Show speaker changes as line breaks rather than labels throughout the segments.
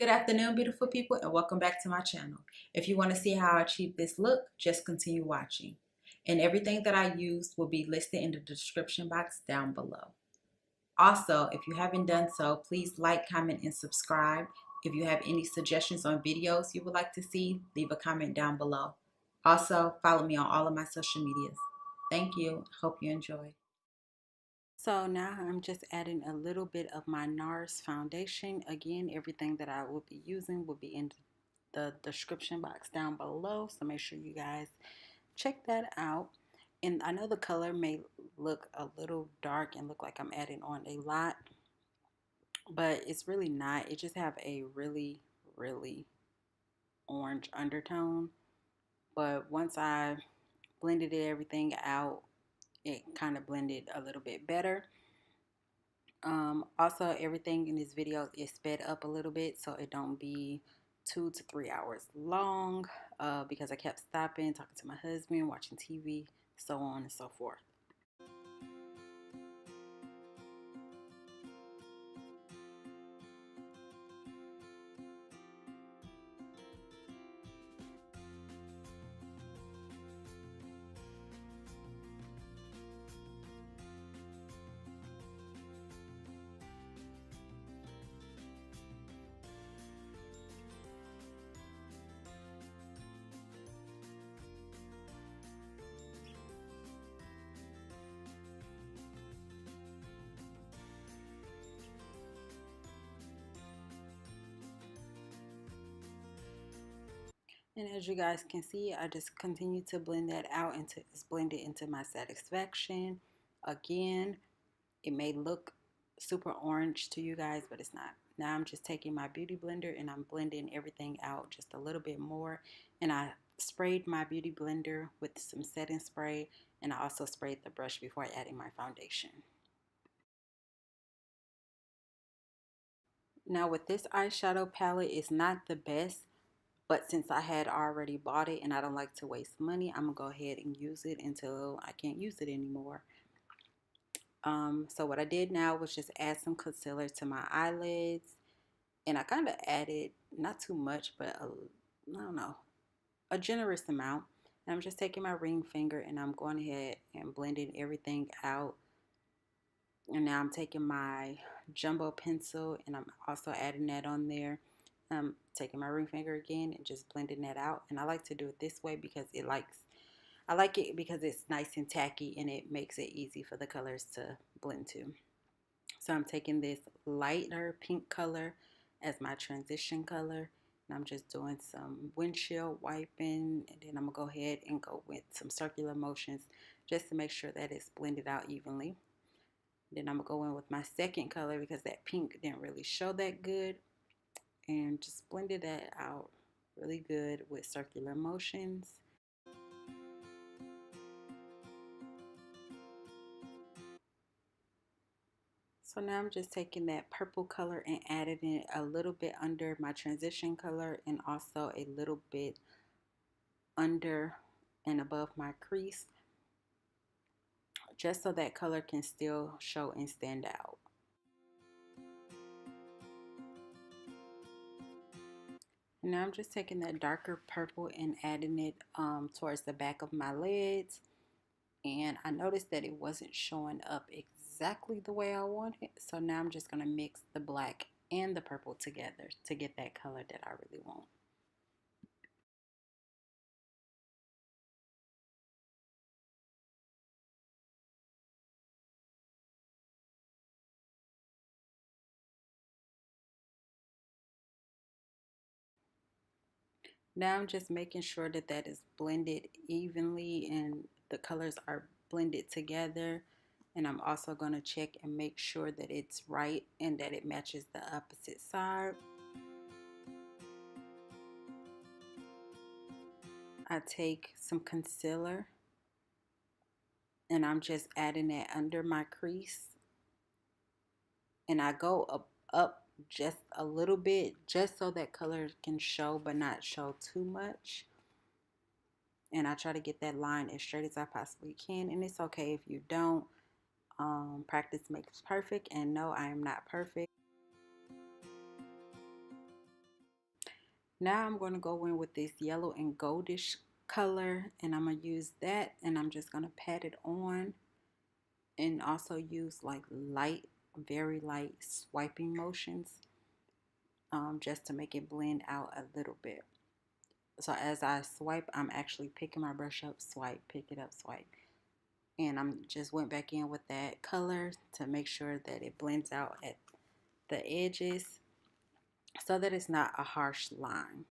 Good afternoon, beautiful people, and welcome back to my channel. If you want to see how I achieve this look, just continue watching. And everything that I used will be listed in the description box down below. Also, if you haven't done so, please like, comment, and subscribe. If you have any suggestions on videos you would like to see, leave a comment down below. Also, follow me on all of my social medias. Thank you. Hope you enjoy. So now I'm just adding a little bit of my NARS foundation. Again, everything that I will be using will be in the description box down below. So make sure you guys check that out. And I know the color may look a little dark and look like I'm adding on a lot, but it's really not. It just have a really orange undertone. But once I blended everything out, it kind of blended a little bit better. Also, everything in this video is sped up a little bit so it don't be 2 to 3 hours long because I kept stopping, talking to my husband, watching TV, so on and so forth. And as you guys can see, I just continue to blend that out until it's blended into my satisfaction. Again, it may look super orange to you guys, but it's not. Now I'm just taking my beauty blender and I'm blending everything out just a little bit more. And I sprayed my beauty blender with some setting spray, and I also sprayed the brush before adding my foundation. Now with this eyeshadow palette, it's not the best, but since I had already bought it and I don't like to waste money, I'm gonna go ahead and use it until I can't use it anymore. So what I did now was just add some concealer to my eyelids, and I kind of added not too much, but I don't know, a generous amount. And I'm just taking my ring finger and I'm going ahead and blending everything out. And now I'm taking my jumbo pencil and I'm also adding that on there. I'm taking my ring finger again and just blending that out. And I like to do it this way because I like it because it's nice and tacky and it makes it easy for the colors to blend to. So I'm taking this lighter pink color as my transition color. And I'm just doing some windshield wiping. And then I'm going to go ahead and go with some circular motions just to make sure that it's blended out evenly. Then I'm going to go in with my second color because that pink didn't really show that good. And just blended that out really good with circular motions. So now I'm just taking that purple color and adding it a little bit under my transition color and also a little bit under and above my crease, just so that color can still show and stand out. And now I'm just taking that darker purple and adding it towards the back of my lids. And I noticed that it wasn't showing up exactly the way I wanted. So now I'm just going to mix the black and the purple together to get that color that I really want. Now I'm just making sure that that is blended evenly and the colors are blended together. And I'm also going to check and make sure that it's right and that it matches the opposite side. I take some concealer and I'm just adding that under my crease. And I go up just a little bit just so that color can show but not show too much. And I try to get that line as straight as I possibly can. And it's okay if you don't. Practice makes perfect, and no, I am not perfect. Now I'm going to go in with this yellow and goldish color, and I'm going to use that, and I'm just going to pat it on, and also use like light, very light swiping motions, just to make it blend out a little bit. So as I swipe, I'm actually picking my brush up, swipe, pick it up, swipe. And I'm just went back in with that color to make sure that it blends out at the edges so that it's not a harsh line.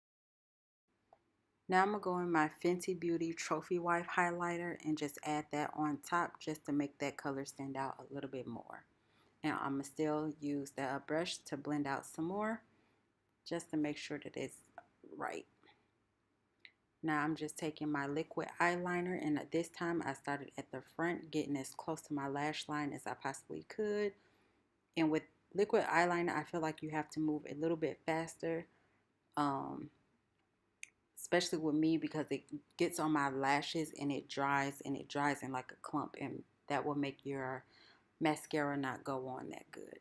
Now I'm going to go in my Fenty Beauty Trophy Wife highlighter and just add that on top just to make that color stand out a little bit more. And I'm going to still use that brush to blend out some more just to make sure that it's right. Now I'm just taking my liquid eyeliner, and at this time I started at the front, getting as close to my lash line as I possibly could. And with liquid eyeliner, I feel like you have to move a little bit faster, especially with me, because it gets on my lashes and it dries in like a clump, and that will make your mascara not go on that good.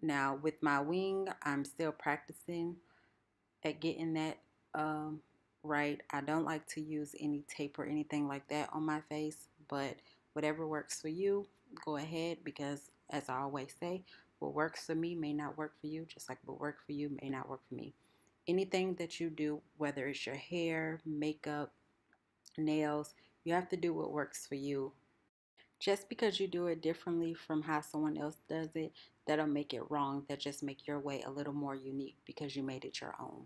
Now with my wing, I'm still practicing at getting that right. I don't like to use any tape or anything like that on my face, but whatever works for you, go ahead, because as I always say, what works for me may not work for you, just like what worked for you may not work for me. Anything that you do, whether it's your hair, makeup, nails, you have to do what works for you. Just because you do it differently from how someone else does it, that'll make it wrong. That just make your way a little more unique because you made it your own.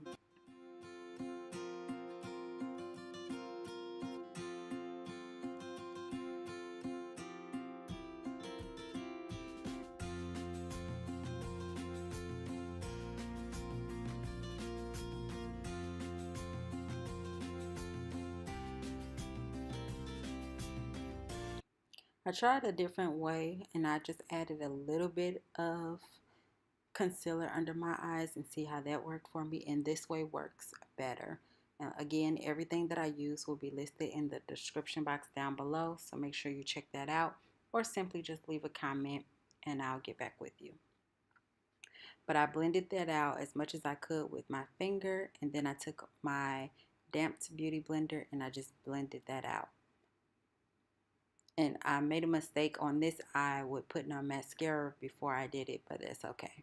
I tried a different way, and I just added a little bit of concealer under my eyes and see how that worked for me, and this way works better. Now, again, everything that I use will be listed in the description box down below, so make sure you check that out, or simply just leave a comment and I'll get back with you. But I blended that out as much as I could with my finger, and then I took my damped beauty blender and I just blended that out. And I made a mistake on this eye with putting on mascara before I did it, but it's okay.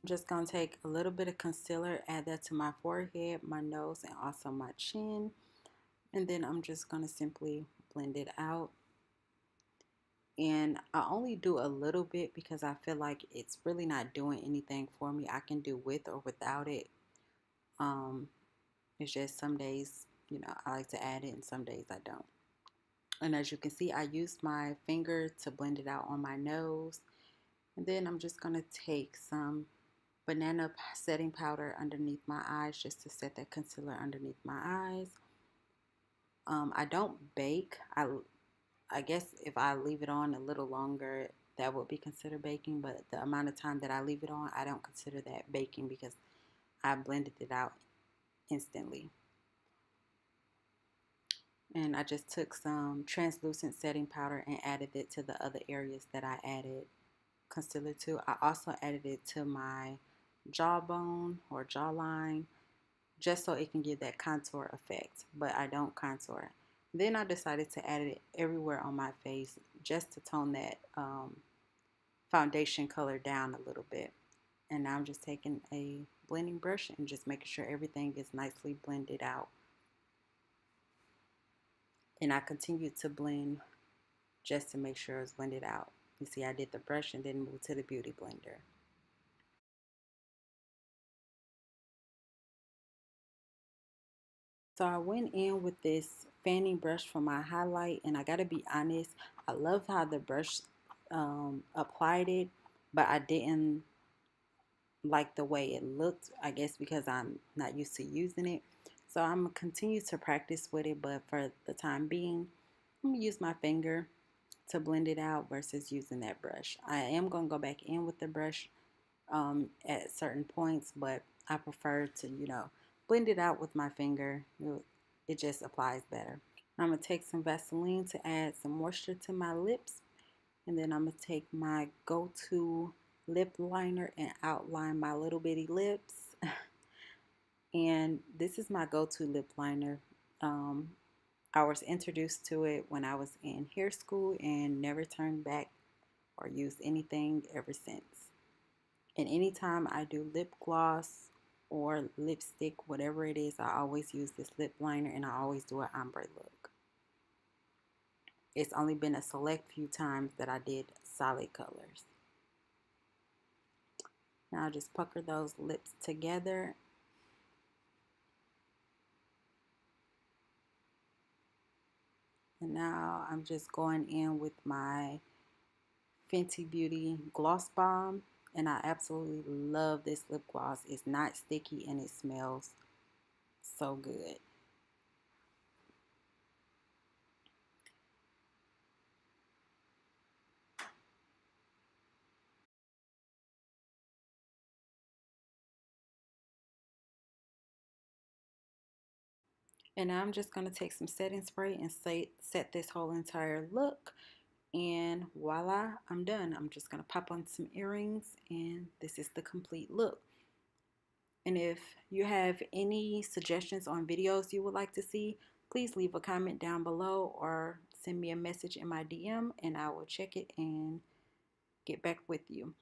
I'm just going to take a little bit of concealer, add that to my forehead, my nose, and also my chin. And then I'm just going to simply blend it out. And I only do a little bit because I feel like it's really not doing anything for me. I can do with or without it. It's just some days, I like to add it, and some days I don't. And as you can see, I used my finger to blend it out on my nose. And then I'm just going to take some banana setting powder underneath my eyes just to set that concealer underneath my eyes. I don't bake. I guess if I leave it on a little longer, that would be considered baking, but the amount of time that I leave it on, I don't consider that baking because I blended it out instantly. And I just took some translucent setting powder and added it to the other areas that I added concealer to. I also added it to my jawbone or jawline just so it can give that contour effect, but I don't contour. Then I decided to add it everywhere on my face just to tone that foundation color down a little bit. And now I'm just taking a blending brush and just making sure everything is nicely blended out. And I continue to blend just to make sure it's blended out. You see, I did the brush and then moved to the beauty blender. So I went in with this fanning brush for my highlight, and I gotta be honest, I love how the brush applied it, but I didn't like the way it looked, I guess because I'm not used to using it. So I'm gonna continue to practice with it, but for the time being, I'm gonna use my finger to blend it out versus using that brush. I am gonna go back in with the brush at certain points, but I prefer to, blend it out with my finger. It just applies better. I'm going to take some Vaseline to add some moisture to my lips. And then I'm going to take my go-to lip liner and outline my little bitty lips. And this is my go-to lip liner. I was introduced to it when I was in hair school and never turned back or used anything ever since. And anytime I do lip gloss or lipstick, whatever it is, I always use this lip liner and I always do an ombre look. It's only been a select few times that I did solid colors. Now I just pucker those lips together. And now I'm just going in with my Fenty Beauty Gloss Bomb. And I absolutely love this lip gloss. It's not sticky and it smells so good. And now I'm just going to take some setting spray and set this whole entire look. And voila, I'm done. I'm just going to pop on some earrings and this is the complete look. And if you have any suggestions on videos you would like to see, please leave a comment down below or send me a message in my DM and I will check it and get back with you.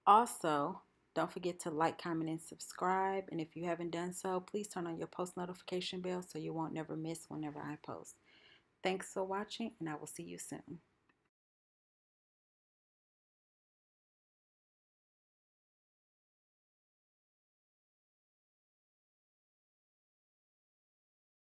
Also, don't forget to like, comment, and subscribe. And if you haven't done so, please turn on your post notification bell so you won't never miss whenever I post. Thanks for watching, and I will see you soon.